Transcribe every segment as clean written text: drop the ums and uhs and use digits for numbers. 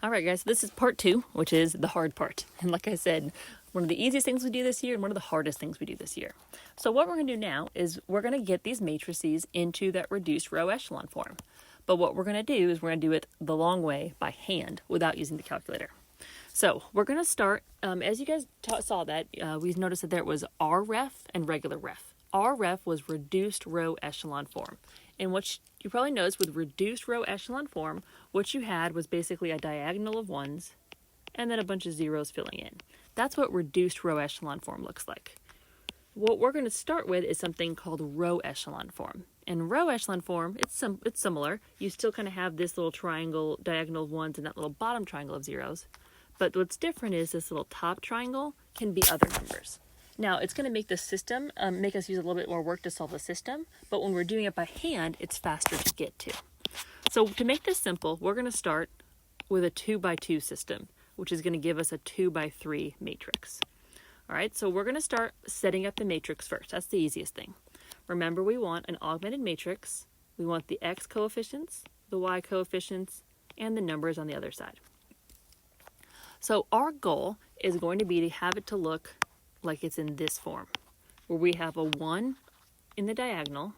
All right, guys, so this is part 2, which is the hard part. And like I said, one of the easiest things we do this year and one of the hardest things we do this year. So what we're going to do now is we're going to get these matrices into that reduced row echelon form. But what we're going to do is we're going to do it the long way by hand without using the calculator. So we're going to start, as you guys saw that, we noticed that there was RREF and regular ref. RREF was reduced row echelon form. And what you probably noticed with reduced row echelon form, what you had was basically a diagonal of ones and then a bunch of zeros filling in. That's what reduced row echelon form looks like. What we're going to start with is something called row echelon form. In row echelon form, it's similar. You still kind of have this little triangle, diagonal of ones, and that little bottom triangle of zeros. But what's different is this little top triangle can be other numbers. Now, it's going to make the system, make us use a little bit more work to solve the system, but when we're doing it by hand, it's faster to get to. So to make this simple, we're going to start with a 2x2 system, which is going to give us a 2x3 matrix. All right, so we're going to start setting up the matrix first. That's the easiest thing. Remember, we want an augmented matrix. We want the x coefficients, the y coefficients, and the numbers on the other side. So our goal is going to be to have it to look like it's in this form, where we have a 1 in the diagonal,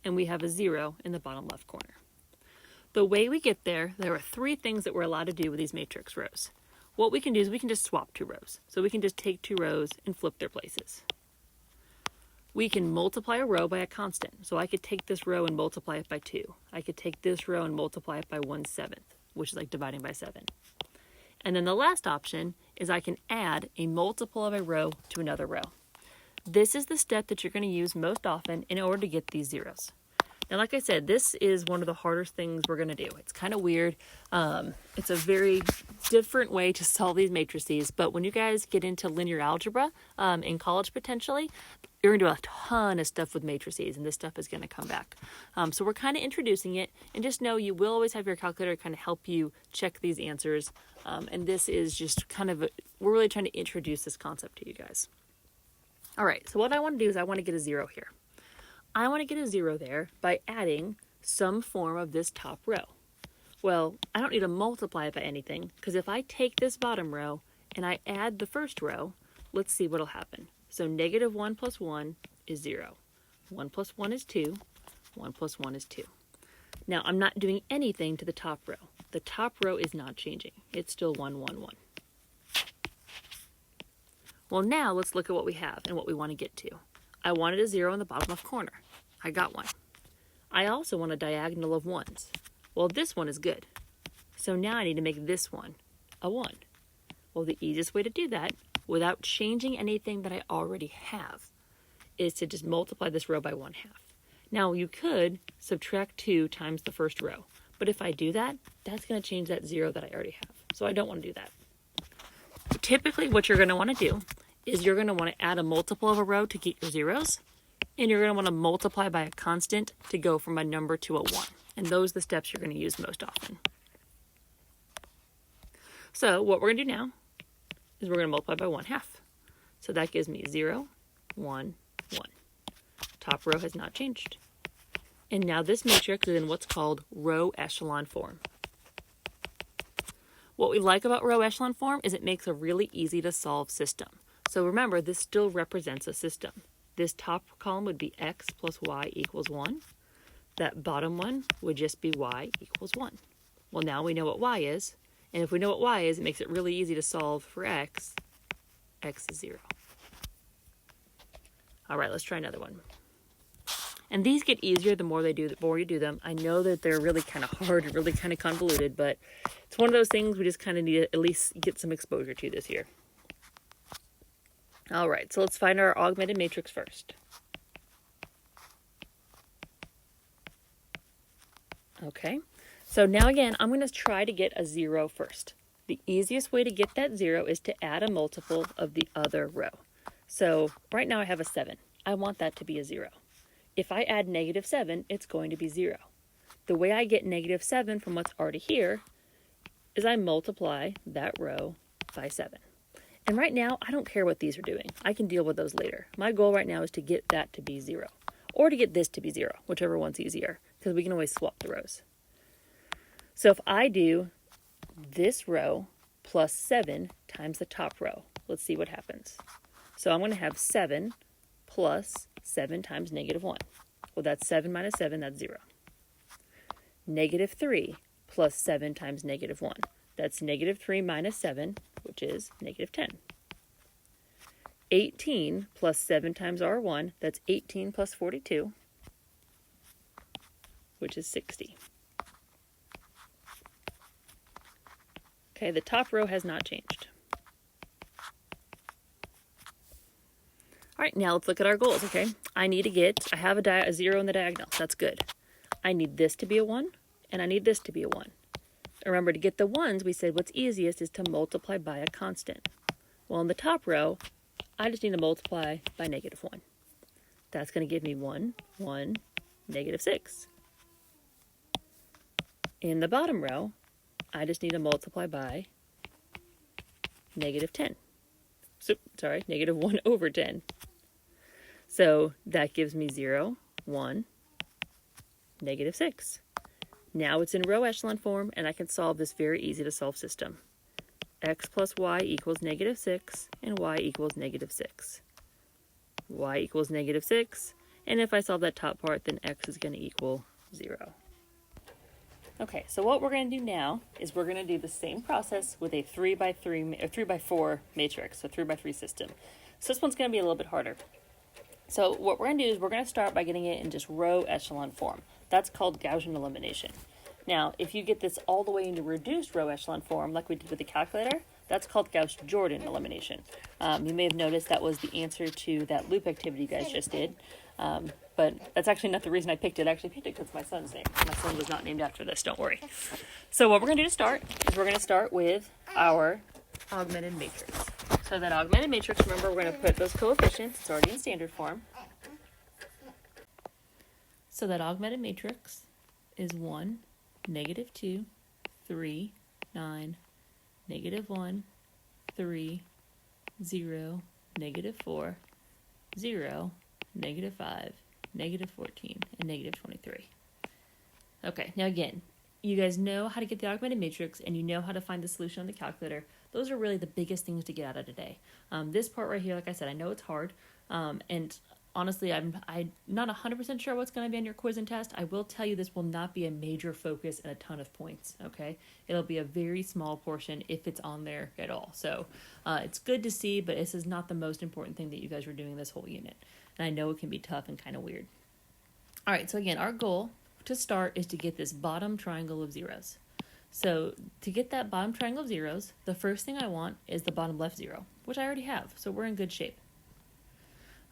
and we have a 0 in the bottom left corner. The way we get there are 3 things that we're allowed to do with these matrix rows. What we can do is we can just swap 2 rows. So we can just take 2 rows and flip their places. We can multiply a row by a constant. So I could take this row and multiply it by 2. I could take this row and multiply it by 1/7, which is like dividing by 7. And then the last option is I can add a multiple of a row to another row. This is the step that you're going to use most often in order to get these zeros. Now, like I said, this is one of the hardest things we're going to do. It's kind of weird. It's a very different way to solve these matrices. But when you guys get into linear algebra in college potentially, you're going to do a ton of stuff with matrices, and this stuff is going to come back. So we're kind of introducing it, and just know you will always have your calculator kind of help you check these answers. And this is just kind of, we're really trying to introduce this concept to you guys. All right, so what I want to do is I want to get a 0 here. I want to get a 0 there by adding some form of this top row. Well, I don't need to multiply it by anything, because if I take this bottom row and I add the first row, let's see what'll happen. So -1 plus 1 is 0. 1 plus 1 is 2. 1 plus 1 is 2. Now, I'm not doing anything to the top row. The top row is not changing. It's still 1, 1, 1. Well, now let's look at what we have and what we want to get to. I wanted a 0 in the bottom left corner. I got one. I also want a diagonal of 1s. Well, this one is good. So now I need to make this one a 1. Well, the easiest way to do that, without changing anything that I already have, is to just multiply this row by 1/2. Now, you could subtract 2 times the first row. But if I do that, that's going to change that 0 that I already have. So I don't want to do that. Typically, what you're going to want to do is you're going to want to add a multiple of a row to get your zeros, and you're going to want to multiply by a constant to go from a number to a 1. And those are the steps you're going to use most often. So what we're going to do now is we're going to multiply by 1/2. So that gives me 0, 1, 1. Top row has not changed. And now this matrix is in what's called row echelon form. What we like about row echelon form is it makes a really easy to solve system. So remember, this still represents a system. This top column would be x plus y equals 1. That bottom one would just be y equals 1. Well, now we know what y is. And if we know what y is, it makes it really easy to solve for x. X is 0. All right, let's try another one. And these get easier the more you do them. I know that they're really kind of hard and really kind of convoluted, but it's one of those things we just kind of need to at least get some exposure to this year. All right, so let's find our augmented matrix first. Okay, so now again, I'm going to try to get a 0 first. The easiest way to get that 0 is to add a multiple of the other row. So right now I have a 7. I want that to be a 0. If I add -7, it's going to be 0. The way I get -7 from what's already here is I multiply that row by 7. And right now, I don't care what these are doing. I can deal with those later. My goal right now is to get that to be 0. Or to get this to be 0, whichever one's easier, because we can always swap the rows. So if I do this row plus 7 times the top row. Let's see what happens. So I'm going to have 7 plus 7 times negative 1. Well, that's 7 minus 7, that's 0. Negative 3 plus 7 times negative 1. That's negative 3 minus 7, which is negative 10. 18 plus 7 times R1, that's 18 plus 42, which is 60. Okay, the top row has not changed. All right, now let's look at our goals, okay? I have a 0 in the diagonal. That's good. I need this to be a 1, and I need this to be a 1. Remember, to get the 1s, we said what's easiest is to multiply by a constant. Well, in the top row, I just need to multiply by negative 1. That's going to give me 1, 1, negative 6. In the bottom row, I just need to multiply by negative 10. Negative 1 over 10. So that gives me 0, 1, negative 6. Now it's in row echelon form, and I can solve this very easy to solve system. X plus y equals negative 6, and y equals negative 6. Y equals negative 6, and if I solve that top part, then x is going to equal 0. Okay, so what we're going to do now is we're going to do the same process with a 3 by 4 matrix, so 3 by 3 system. So this one's going to be a little bit harder. So what we're going to do is we're going to start by getting it in just row echelon form. That's called Gaussian Elimination. Now, if you get this all the way into reduced row echelon form, like we did with the calculator, that's called Gauss-Jordan elimination. You may have noticed that was the answer to that loop activity you guys just did. But that's actually not the reason I picked it. I actually picked it because it's my son's name. My son was not named after this, don't worry. So what we're going to do to start is we're going to start with our augmented matrix. So that augmented matrix, remember, we're going to put those coefficients. It's already in standard form. So that augmented matrix is 1, negative 2, 3, 9, negative 1, 3, 0, negative 4, 0, negative 5, negative 14, and negative 23. Okay, now again, you guys know how to get the augmented matrix, and you know how to find the solution on the calculator. Those are really the biggest things to get out of today. This part right here, like I said, I know it's hard, and honestly, I'm not 100% sure what's going to be on your quiz and test. I will tell you this will not be a major focus and a ton of points, okay? It'll be a very small portion if it's on there at all. So it's good to see, but this is not the most important thing that you guys are doing this whole unit. And I know it can be tough and kind of weird. All right, so again, our goal to start is to get this bottom triangle of zeros. So to get that bottom triangle of zeros, the first thing I want is the bottom left 0, which I already have, so we're in good shape.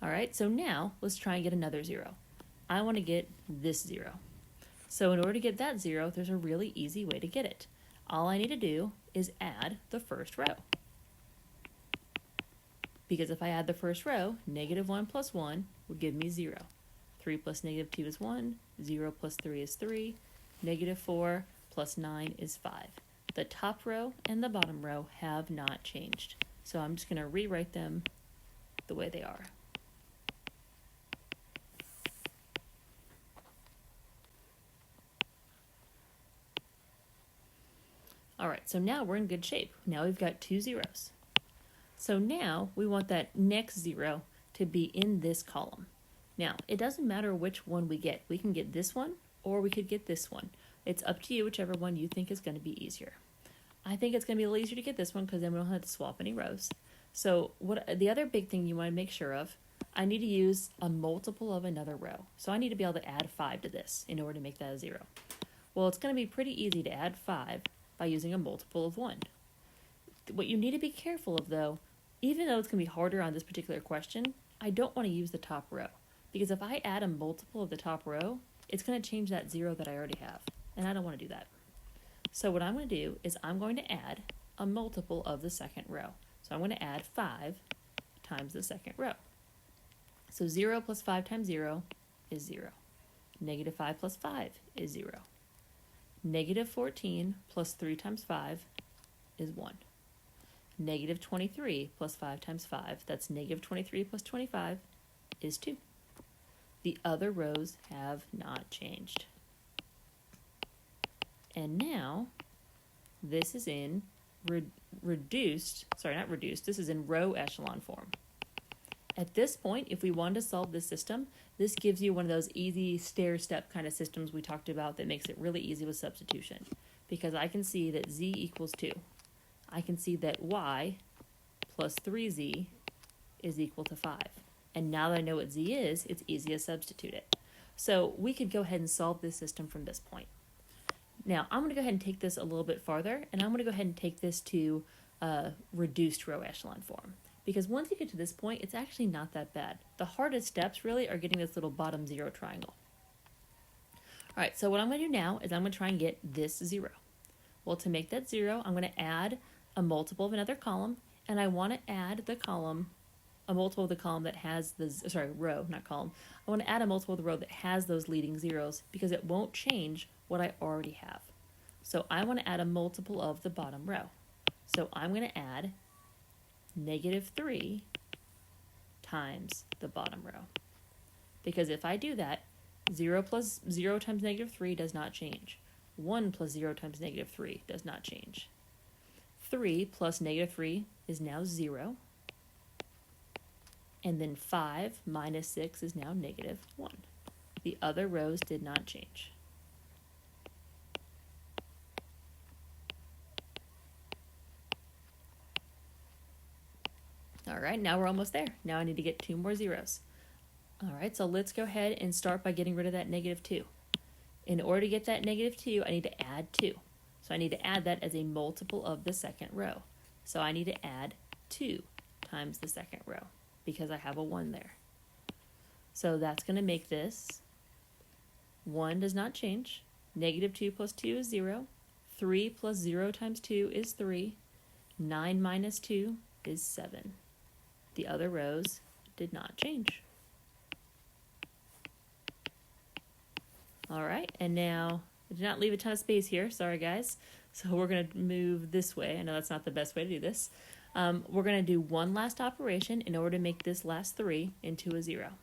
All right, so now let's try and get another 0. I want to get this 0. So in order to get that 0, there's a really easy way to get it. All I need to do is add the first row. Because if I add the first row, negative 1 plus 1 would give me 0. 3 plus negative 2 is 1. 0 plus 3 is 3. Negative 4 plus 9 is 5. The top row and the bottom row have not changed. So I'm just going to rewrite them the way they are. All right, so now we're in good shape. Now we've got 2 zeros. So now we want that next 0 to be in this column. Now, it doesn't matter which one we get. We can get this one, or we could get this one. It's up to you, whichever one you think is going to be easier. I think it's going to be a little easier to get this one because then we don't have to swap any rows. So the other big thing you want to make sure of, I need to use a multiple of another row. So I need to be able to add 5 to this in order to make that a 0. Well, it's going to be pretty easy to add 5 by using a multiple of 1. What you need to be careful of, though, even though it's going to be harder on this particular question, I don't want to use the top row. Because if I add a multiple of the top row, it's going to change that 0 that I already have. And I don't want to do that. So what I'm going to do is I'm going to add a multiple of the second row. So I'm going to add 5 times the second row. So 0 plus 5 times 0 is 0. Negative 5 plus 5 is 0. Negative 14 plus 3 times 5 is 1. Negative 23 plus 5 times 5, that's negative 23 plus 25, is 2. The other rows have not changed. And now, this is in this is in row echelon form. At this point, if we wanted to solve this system, this gives you one of those easy stair-step kind of systems we talked about that makes it really easy with substitution. Because I can see that z equals 2. I can see that y plus 3z is equal to 5. And now that I know what z is, it's easy to substitute it. So we could go ahead and solve this system from this point. Now, I'm going to go ahead and take this a little bit farther, and I'm going to go ahead and take this to reduced row echelon form. Because once you get to this point, it's actually not that bad. The hardest steps really are getting this little bottom 0 triangle. All right, so what I'm going to do now is I'm going to try and get this 0. Well, to make that 0, I'm going to add a multiple of another column, and I want to add the column, a multiple of the column that has the, row, not column. I want to add a multiple of the row that has those leading zeros because it won't change what I already have. So I want to add a multiple of the bottom row. So I'm going to add -3 times the bottom row. Because if I do that, 0 plus 0 times -3 does not change. 1 plus 0 times -3 does not change. 3 plus -3 is now 0. And then 5 minus 6 is now -1. The other rows did not change. All right, now we're almost there. Now I need to get 2 more zeros. All right, so let's go ahead and start by getting rid of that -2. In order to get that -2, I need to add 2. So I need to add that as a multiple of the second row. So I need to add 2 times the second row because I have a 1 there. So that's going to make this 1 does not change. -2 plus 2 is 0. 3 plus 0 times 2 is 3. 9 minus 2 is 7. The other rows did not change. All right, and now I did not leave a ton of space here. Sorry, guys. So we're going to move this way. I know that's not the best way to do this. We're going to do one last operation in order to make this last 3 into a 0.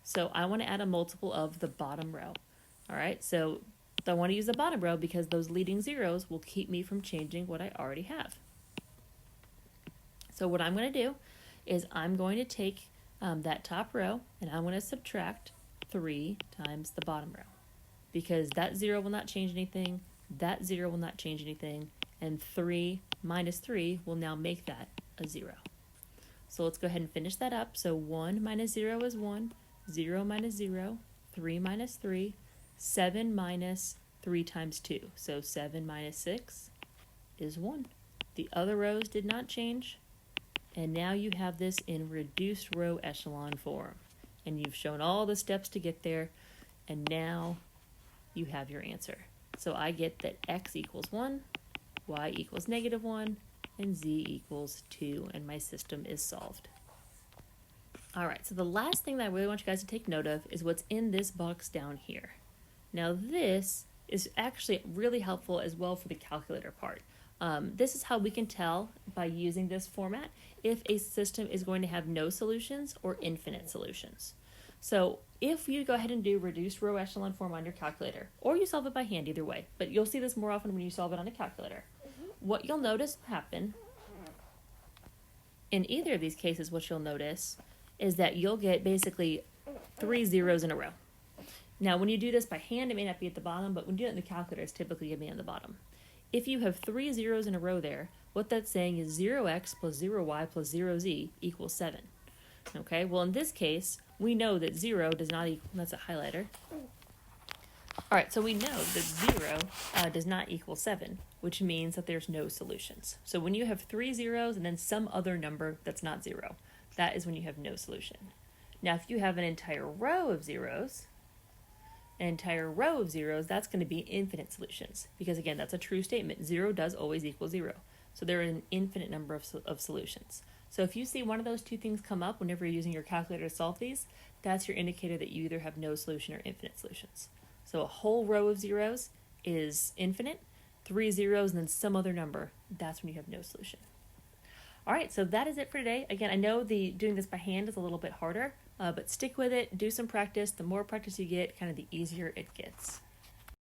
So I want to add a multiple of the bottom row. All right, so I want to use the bottom row because those leading zeros will keep me from changing what I already have. So what I'm going to do is I'm going to take that top row and I'm going to subtract 3 times the bottom row. Because that 0 will not change anything, that 0 will not change anything, and 3 minus 3 will now make that a 0. So let's go ahead and finish that up. So 1 minus 0 is 1, 0 minus 0, 3 minus 3, 7 minus 3 times 2. So 7 minus 6 is 1. The other rows did not change, and now you have this in reduced row echelon form. And you've shown all the steps to get there, and now you have your answer. So I get that x equals 1, y equals -1, and z equals 2, and my system is solved. All right, so the last thing that I really want you guys to take note of is what's in this box down here. Now this is actually really helpful as well for the calculator part. This is how we can tell by using this format if a system is going to have no solutions or infinite solutions. So if you go ahead and do reduced row echelon form on your calculator, or you solve it by hand, either way, but you'll see this more often when you solve it on a calculator. What you'll notice happen in either of these cases, what you'll notice is that you'll get basically 3 zeros in a row. Now, when you do this by hand, it may not be at the bottom, but when you do it in the calculator, it's typically going to be on the bottom. If you have 3 zeros in a row there, what that's saying is 0x plus 0y plus 0z equals 7. Okay, well in this case, we know that 0 does not equal, that's a highlighter. All right, so we know that 0 does not equal 7, which means that there's no solutions. So when you have 3 zeros and then some other number that's not 0, that is when you have no solution. Now, if you have an entire row of zeros, that's going to be infinite solutions. Because again, that's a true statement. 0 does always equal 0. So there is an infinite number of solutions. So if you see one of those two things come up whenever you're using your calculator to solve these, that's your indicator that you either have no solution or infinite solutions. So a whole row of zeros is infinite. 3 zeros and then some other number, that's when you have no solution. All right, so that is it for today. Again, I know doing this by hand is a little bit harder, but stick with it, do some practice. The more practice you get, kind of the easier it gets.